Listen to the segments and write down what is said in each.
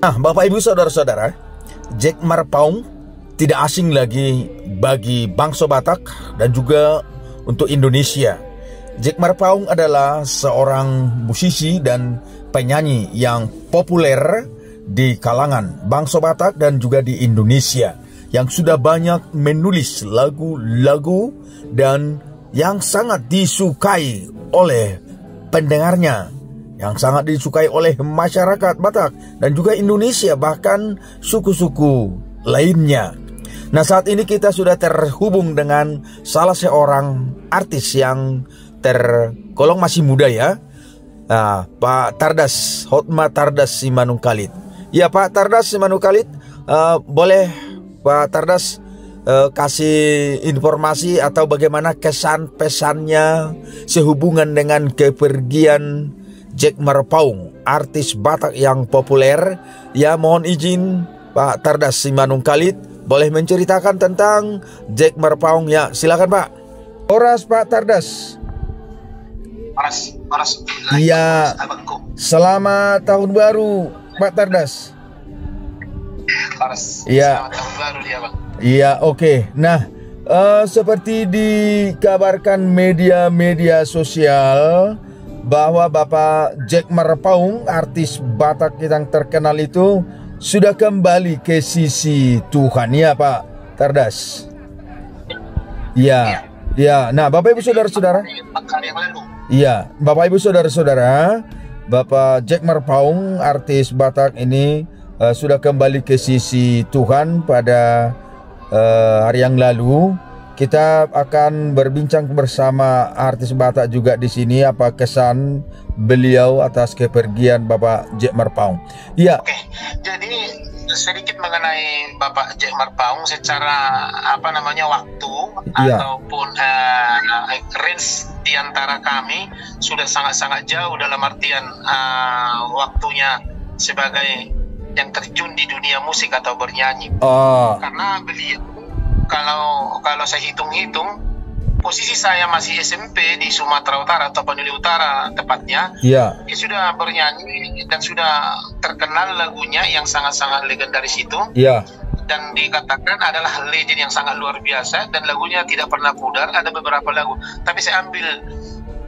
Nah, Bapak Ibu Saudara-saudara, Jack Marpaung tidak asing lagi bagi bangsa Batak dan juga untuk Indonesia. Jack Marpaung adalah seorang musisi dan penyanyi yang populer di kalangan bangsa Batak dan juga di Indonesia, yang sudah banyak menulis lagu-lagu dan yang sangat disukai oleh pendengarnya, yang sangat disukai oleh masyarakat Batak dan juga Indonesia, bahkan suku-suku lainnya. Nah, saat ini kita sudah terhubung dengan salah seorang artis yang tergolong masih muda ya, Pak Tardas, Hotma Tardas Simanungkalit. Ya, Pak Tardas Simanungkalit, boleh Pak Tardas kasih informasi atau bagaimana kesan pesannya sehubungan dengan kepergian Jack Marpaung, artis Batak yang populer. Ya, mohon izin Pak Tardas Simanungkalit, boleh menceritakan tentang Jack Marpaung ya, silakan Pak. Oras Pak Tardas. Oras. Iya. Selamat tahun baru Pak Tardas. Iya. Selamat tahun baru ya Bang. Iya, oke. Nah, seperti dikabarkan media-media sosial bahwa Bapak Jack Marpaung, artis Batak yang terkenal itu, sudah kembali ke sisi Tuhan ya Pak Tardas. Iya. Ya. Nah, Bapak Ibu Saudara-saudara. Iya, Bapak Ibu Saudara-saudara, Bapak Jack Marpaung, artis Batak ini sudah kembali ke sisi Tuhan pada hari yang lalu. Kita akan berbincang bersama artis Batak juga di sini, apa kesan beliau atas kepergian Bapak Jack Marpaung. Iya. Oke, jadi sedikit mengenai Bapak Jack Marpaung secara waktu ataupun range di antara kami sudah sangat-sangat jauh dalam artian waktunya sebagai yang terjun di dunia musik atau bernyanyi. Karena beliau, kalau saya hitung-hitung, posisi saya masih SMP di Sumatera Utara atau Panuli Utara tepatnya. Iya. Dia sudah bernyanyi dan sudah terkenal lagunya yang sangat-sangat legendaris itu. Iya. Dan dikatakan adalah legend yang sangat luar biasa dan lagunya tidak pernah pudar. Ada beberapa lagu, tapi saya ambil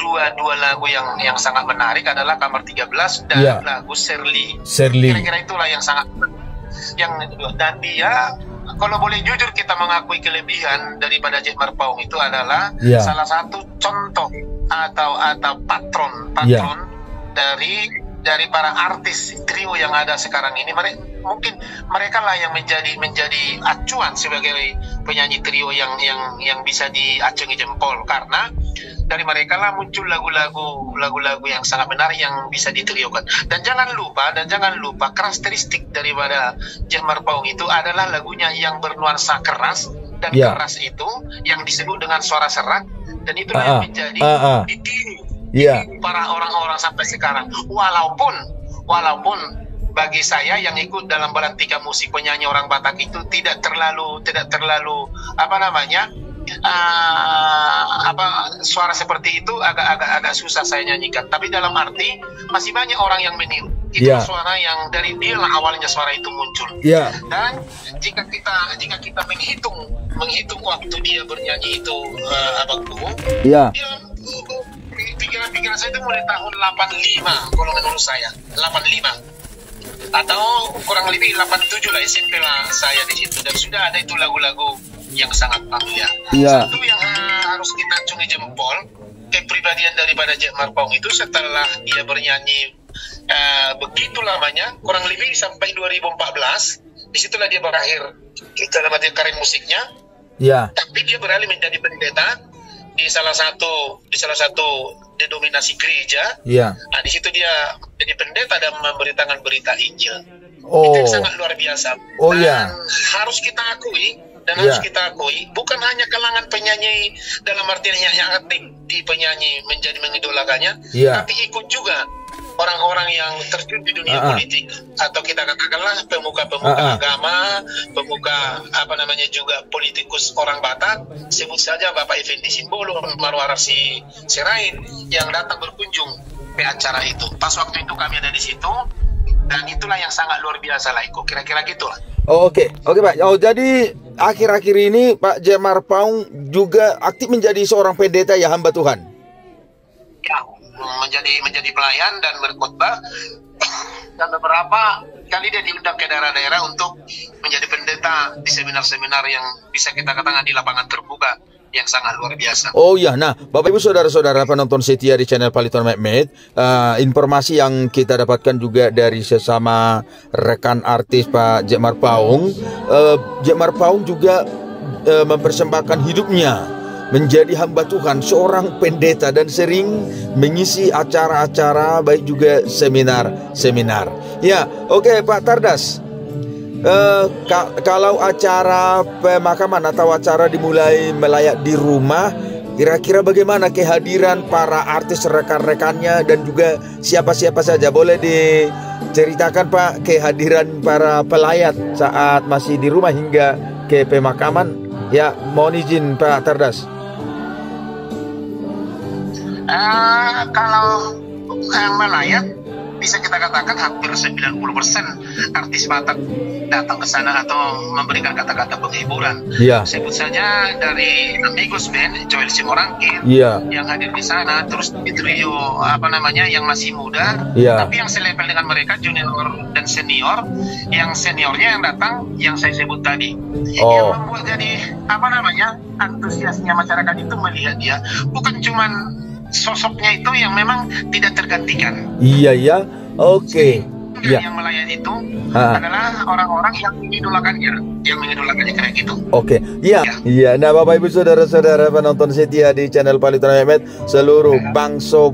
dua lagu yang sangat menarik adalah Kamar 13 dan lagu Shirley. Kira-kira itulah yang sangat dan dia, kalau boleh jujur kita mengakui kelebihan daripada Jack Marpaung itu adalah salah satu contoh atau patron dari para artis trio yang ada sekarang ini. Mungkin mereka lah yang menjadi acuan sebagai penyanyi trio yang bisa diacungi jempol, karena dari mereka lah muncul lagu-lagu yang sangat menarik yang bisa ditriokan. Dan jangan lupa karakteristik daripada Jack Marpaung itu adalah lagunya yang bernuansa keras, dan keras itu yang disebut dengan suara serak, dan itulah yang menjadi ditiru para orang-orang sampai sekarang. Walaupun bagi saya yang ikut dalam Balantika Musik penyanyi orang Batak itu tidak terlalu suara seperti itu agak susah saya nyanyikan, tapi dalam arti masih banyak orang yang meniru. Itu suara yang dari dia lah awalnya suara itu muncul. Dan jika kita menghitung waktu dia bernyanyi itu, dia pikiran saya itu mulai tahun 85 kalau menurut saya, 85 atau kurang lebih 87 lah, SMP lah saya di situ, dan sudah ada itu lagu-lagu yang sangat familiar. Satu yang harus kita acungi jempol, kepribadian daripada Jack Marpaung itu setelah dia bernyanyi begitu lamanya, kurang lebih sampai 2014, disitulah dia berakhir dalam arti karir musiknya. Tapi dia beralih menjadi pendeta di salah satu denominasi gereja. Nah, di situ dia jadi pendeta dan memberitakan berita Injil. Itu yang sangat luar biasa. Harus kita akui, bukan hanya kalangan penyanyi dalam artian yang aktif di penyanyi menjadi mengidolakannya, tapi ikut juga orang-orang yang terjun di dunia politik, atau kita katakanlah pemuka-pemuka agama, pemuka juga politikus orang Batak. Sebut saja Bapak Effendi Simbolo, Marwarasi Serain yang datang berkunjung ke acara itu. Pas waktu itu kami ada di situ, dan itulah yang sangat luar biasa lah, Iko. Kira-kira gitu lah. Oh, oke Pak. Oh, jadi akhir-akhir ini Pak Jack Marpaung juga aktif menjadi seorang pendeta ya, hamba Tuhan. Ya, menjadi pelayan dan berkhotbah, dan beberapa kali dia diundang ke daerah-daerah untuk menjadi pendeta di seminar-seminar yang bisa kita katakan di lapangan terbuka yang sangat luar biasa. Oh ya, nah Bapak Ibu saudara-saudara penonton setia di channel Paliton Mehmet, informasi yang kita dapatkan juga dari sesama rekan artis Pak Jack Marpaung. Jack Marpaung juga mempersembahkan hidupnya menjadi hamba Tuhan, seorang pendeta, dan sering mengisi acara-acara baik juga seminar-seminar. Ya, oke Pak Tardas. Kalau acara pemakaman atau acara dimulai melayat di rumah, kira-kira bagaimana kehadiran para artis rekan-rekannya dan juga siapa-siapa saja? Boleh diceritakan Pak kehadiran para pelayat saat masih di rumah hingga ke pemakaman? Ya, mohon izin Pak Tardas. Kalau melayat, bisa kita katakan hampir 90% artis Batak datang ke sana atau memberikan kata-kata penghiburan. Yeah. Sebut saja dari Amigos Band, Joel Simorangkit, yang hadir di sana, terus di trio yang masih muda, tapi yang selevel dengan mereka junior dan senior. Yang seniornya yang datang, yang saya sebut tadi, yang membuat jadi antusiasnya masyarakat itu melihat dia, bukan cuman sosoknya itu yang memang tidak tergantikan. Iya, oke. Yang melayani itu adalah orang-orang yang mengidolakannya kayak gitu. Oke, iya. Nah, Bapak Ibu saudara-saudara penonton setia di channel Paliton Mehmet, seluruh bangsa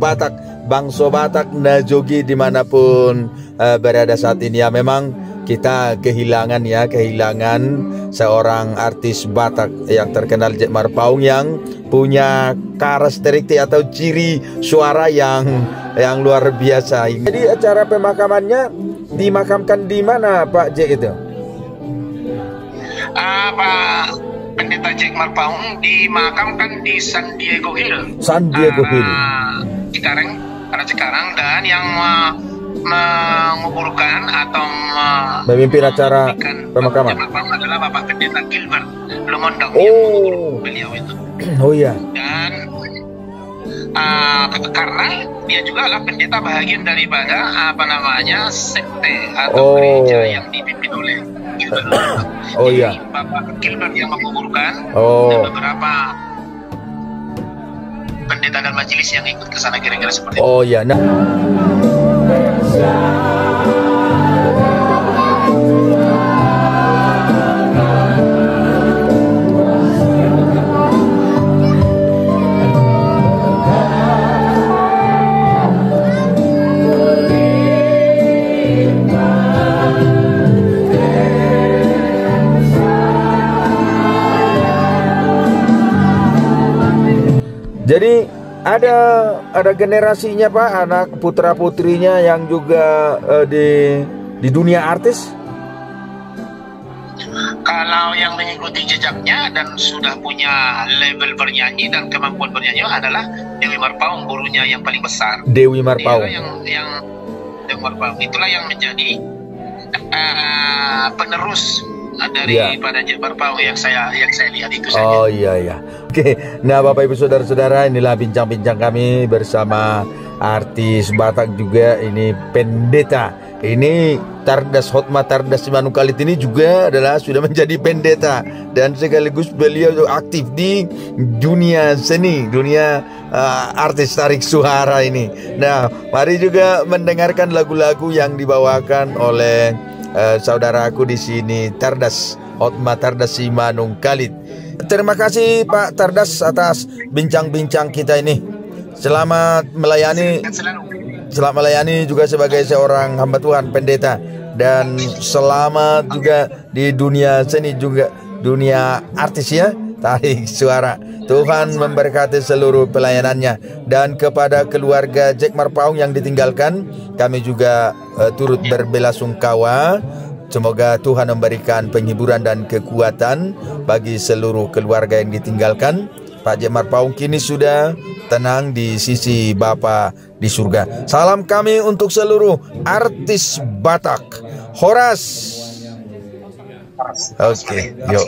Batak Najogi dimanapun berada saat ini, ya memang kita kehilangan seorang artis Batak yang terkenal, Jack Marpaung, yang punya karakteristik atau ciri suara yang luar biasa. Jadi acara pemakamannya dimakamkan di mana Pak Jack itu? Pak Pendeta Jack Marpaung dimakamkan di San Diego Hill. Cikarang, dan yang menguburkan atau memimpin acara pemakaman adalah Bapak Pendeta Gilbert Lumondang, yang beliau itu. Oh iya. Dan karena dia juga adalah pendeta bahagian daripada sekte atau gereja yang dipimpin oleh Gilbert. Jadi, Bapak Gilbert yang menguburkan, dan beberapa pendeta dan majelis yang ikut ke sana, kira-kira seperti itu. Oh iya. Nah, jadi ada generasinya Pak, anak putra putrinya yang juga di dunia artis. Kalau yang mengikuti jejaknya dan sudah punya label bernyanyi dan kemampuan bernyanyi adalah Dewi Marpaung, gurunya yang paling besar. Dewi Marpaung. Dewi Marpaung itulah yang menjadi penerus daripada Jack Marpaung yang saya lihat itu saja. Oh iya. Oke, nah Bapak Ibu saudara-saudara, inilah bincang-bincang kami bersama artis Batak juga, ini pendeta. Ini Tardas Hotma Tardas Simanungkalit ini juga sudah menjadi pendeta, dan sekaligus beliau aktif di dunia seni, dunia artis tarik suara ini. Nah, mari juga mendengarkan lagu-lagu yang dibawakan oleh saudaraku di sini, Tardas Hotma Tardas Simanungkalit. Terima kasih Pak Tardas atas bincang-bincang kita ini. Selamat melayani juga sebagai seorang hamba Tuhan, pendeta, dan selamat juga di dunia seni, juga dunia artis ya, tarik suara. Tuhan memberkati seluruh pelayanannya, dan kepada keluarga Jack Marpaung yang ditinggalkan, kami juga turut berbelasungkawa. Semoga Tuhan memberikan penghiburan dan kekuatan bagi seluruh keluarga yang ditinggalkan. Pak Jack Marpaung kini sudah tenang di sisi Bapa di surga. Salam kami untuk seluruh artis Batak. Horas. Oke, yuk.